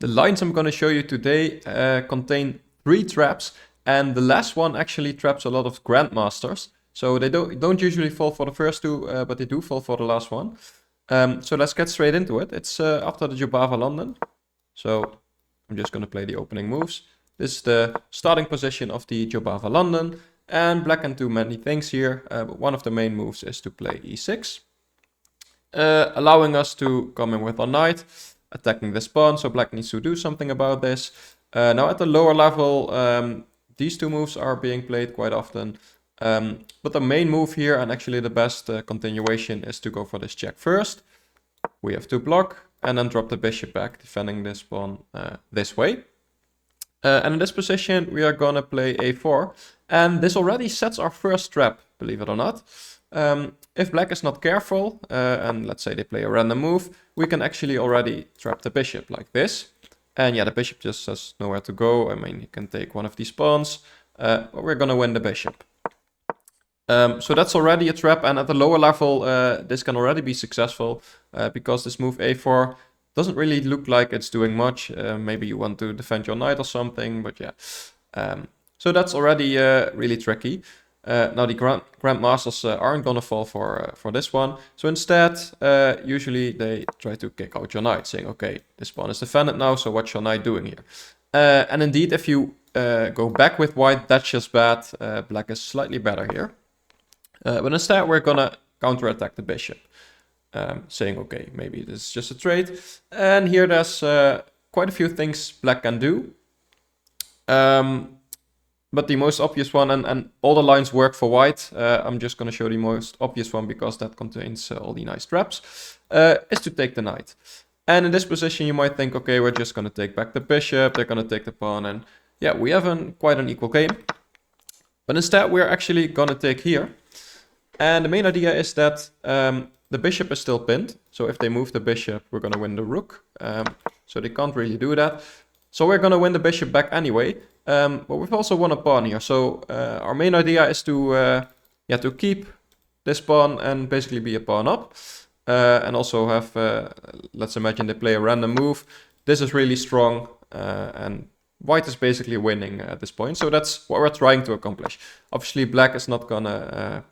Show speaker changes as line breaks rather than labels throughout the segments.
The lines I'm going to show you today contain 3 traps, and the last one actually traps a lot of grandmasters. So they don't usually fall for the first 2, but they do fall for the last one. So let's get straight into it. It's after the Jobava London. So I'm just going to play the opening moves. This is the starting position of the Jobava London, and black can do many things here. But one of the main moves is to play e6, allowing us to come in with our knight, attacking this pawn, so black needs to do something about this. Now at the lower level, these 2 moves are being played quite often. But the main move here, and actually the best continuation, is to go for this check first. We have to block, and then drop the bishop back, defending this pawn this way. And in this position, we are gonna play a4. And this already sets our first trap, believe it or not. If black is not careful, and let's say they play a random move, we can actually already trap the bishop like this. And yeah, the bishop just has nowhere to go. I mean, he can take one of these pawns, but we're gonna win the bishop. So that's already a trap, and at the lower level, this can already be successful, because this move a4 doesn't really look like it's doing much. Maybe you want to defend your knight or something, but yeah. So that's already really tricky. Now the grandmasters aren't gonna fall for this one. So instead, usually they try to kick out your knight, saying, okay, this pawn is defended now, so what's your knight doing here? And indeed, if you go back with white, that's just bad. Black is slightly better here. But instead, we're gonna counterattack the bishop, saying, okay, maybe this is just a trade. And here there's quite a few things black can do. But the most obvious one, and all the lines work for white, I'm just going to show the most obvious one because that contains all the nice traps, is to take the knight. And in this position you might think, okay, we're just going to take back the bishop, they're going to take the pawn, and yeah, we have quite an equal game. But instead we're actually going to take here. And the main idea is that the bishop is still pinned, so if they move the bishop, we're going to win the rook. So they can't really do that. So we're going to win the bishop back anyway. But we've also won a pawn here, so our main idea is to keep this pawn and basically be a pawn up. And also have, let's imagine they play a random move. This is really strong, and white is basically winning at this point. So that's what we're trying to accomplish. Obviously black is not gonna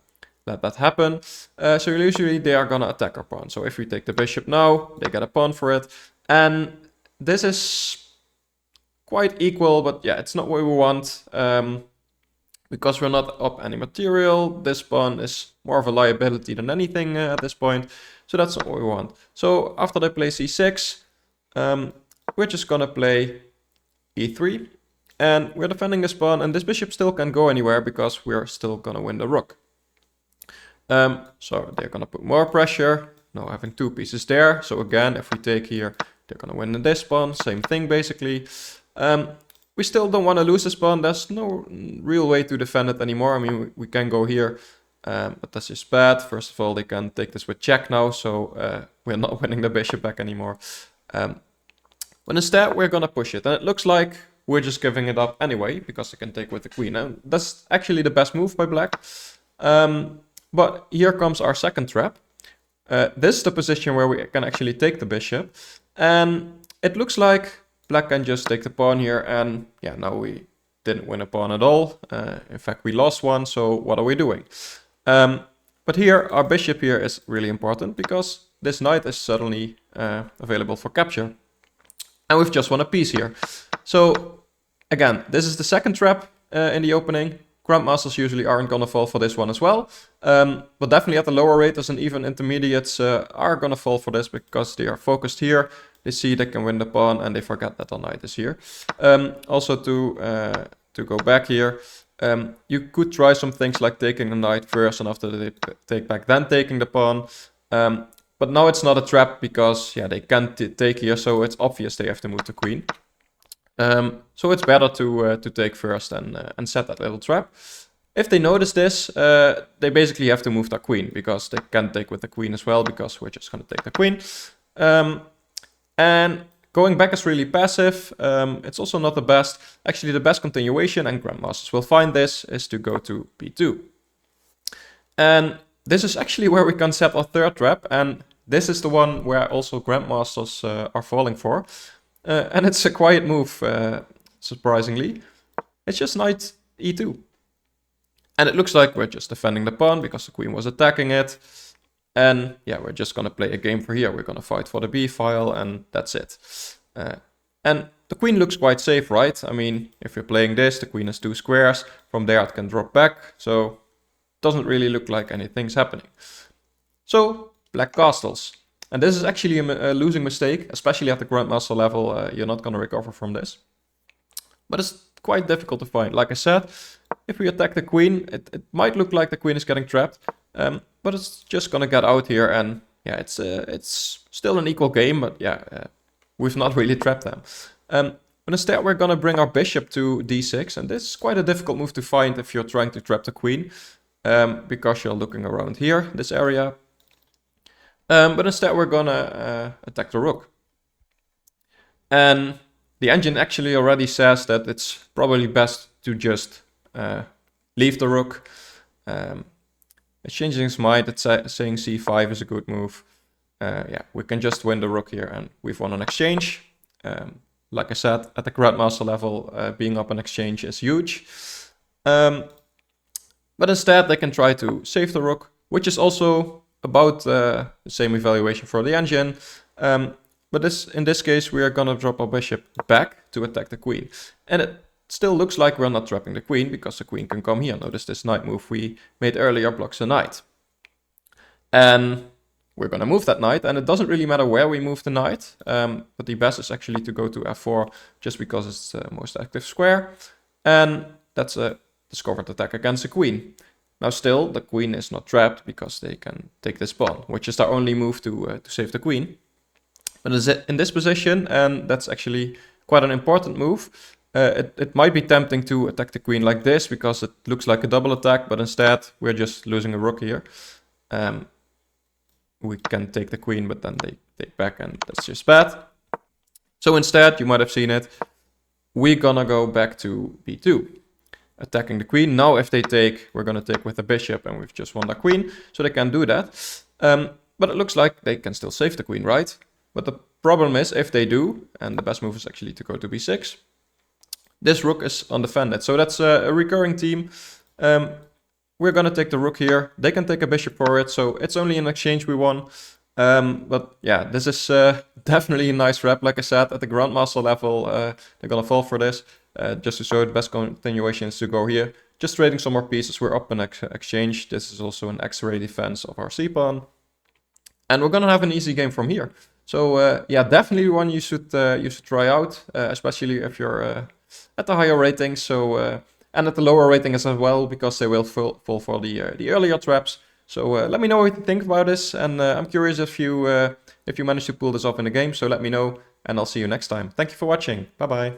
let that happen. So usually they are gonna attack our pawn. So if we take the bishop now, they get a pawn for it. And this is quite equal, but yeah, it's not what we want, because we're not up any material. This pawn is more of a liability than anything at this point, so that's not what we want. So after they play c6, we're just gonna play e3, and we're defending this pawn, and this bishop still can't go anywhere because we're still gonna win the rook. So they're gonna put more pressure, now having 2 pieces there. So again, if we take here, they're gonna win this pawn, same thing basically. We still don't want to lose this pawn. There's no real way to defend it anymore. I mean, we can go here, but that's just bad. First of all, they can take this with check now, so we're not winning the bishop back anymore. But instead, we're gonna push it. And it looks like we're just giving it up anyway, because they can take with the queen. And that's actually the best move by black. But here comes our second trap. This is the position where we can actually take the bishop. And it looks like black can just take the pawn here, and yeah, now we didn't win a pawn at all. In fact, we lost one, so what are we doing? But here, our bishop here is really important, because this knight is suddenly available for capture. And we've just won a piece here. So, again, this is the second trap in the opening. Grandmasters usually aren't gonna fall for this one as well. But definitely at the lower raters and even intermediates are gonna fall for this, because they are focused here. They see they can win the pawn, and they forget that the knight is here. Also to go back here, you could try some things like taking the knight first, and after they take back, then taking the pawn. But now it's not a trap, because yeah, they can't take here, so it's obvious they have to move the queen. So it's better to take first and set that little trap. If they notice this, they basically have to move their queen, because they can't take with the queen as well, because we're just going to take the queen. And going back is really passive. It's also not the best. Actually, the best continuation, and grandmasters will find this, is to go to b2. And this is actually where we can set our third trap, and this is the one where also grandmasters are falling for. And it's a quiet move, surprisingly. It's just knight e2. And it looks like we're just defending the pawn because the queen was attacking it. And yeah, we're just going to play a game for here. We're going to fight for the b file, and that's it. And the queen looks quite safe, right? I mean, if you're playing this, the queen has 2 squares. From there it can drop back. So it doesn't really look like anything's happening. So black castles. And this is actually a losing mistake, especially at the grandmaster level. You're not going to recover from this. But it's quite difficult to find. Like I said, if we attack the queen, it might look like the queen is getting trapped. But it's just going to get out here. And yeah, it's still an equal game. But yeah, we've not really trapped them. But instead, we're going to bring our bishop to d6. And this is quite a difficult move to find if you're trying to trap the queen. Because you're looking around here, this area. But instead we're gonna attack the rook. And the engine actually already says that it's probably best to just leave the rook. It's changing its mind, it's saying c5 is a good move. Yeah, we can just win the rook here and we've won an exchange. Like I said, at the grandmaster level, being up an exchange is huge. But instead they can try to save the rook, which is also about the same evaluation for the engine. But in this case, we are going to drop our bishop back to attack the queen. And it still looks like we're not trapping the queen, because the queen can come here. Notice this knight move we made earlier blocks the knight. And we're going to move that knight, and it doesn't really matter where we move the knight. But the best is actually to go to f4, just because it's the most active square. And that's a discovered attack against the queen. Now still, the queen is not trapped because they can take this pawn, which is their only move to save the queen. But in this position, and that's actually quite an important move, it might be tempting to attack the queen like this because it looks like a double attack, but instead we're just losing a rook here. We can take the queen, but then they take back, and that's just bad. So instead, you might have seen it, we're gonna go back to b2. Attacking the queen. Now if they take, we're going to take with the bishop, and we've just won the queen, so they can't do that. But it looks like they can still save the queen, right? But the problem is, if they do, and the best move is actually to go to b6, this rook is undefended. So that's a recurring theme. We're going to take the rook here. They can take a bishop for it, so it's only an exchange we won. But yeah, this is definitely a nice rep. Like I said, at the grandmaster level, they're going to fall for this. Just to show the best continuation is to go here. Just trading some more pieces. We're up an exchange. This is also an X-ray defense of our c-pawn. And we're gonna have an easy game from here. So yeah, definitely one you should try out, especially if you're at the higher rating. So and at the lower rating as well, because they will fall for the earlier traps. So let me know what you think about this, and I'm curious if you manage to pull this off in the game. So let me know, and I'll see you next time. Thank you for watching. Bye bye.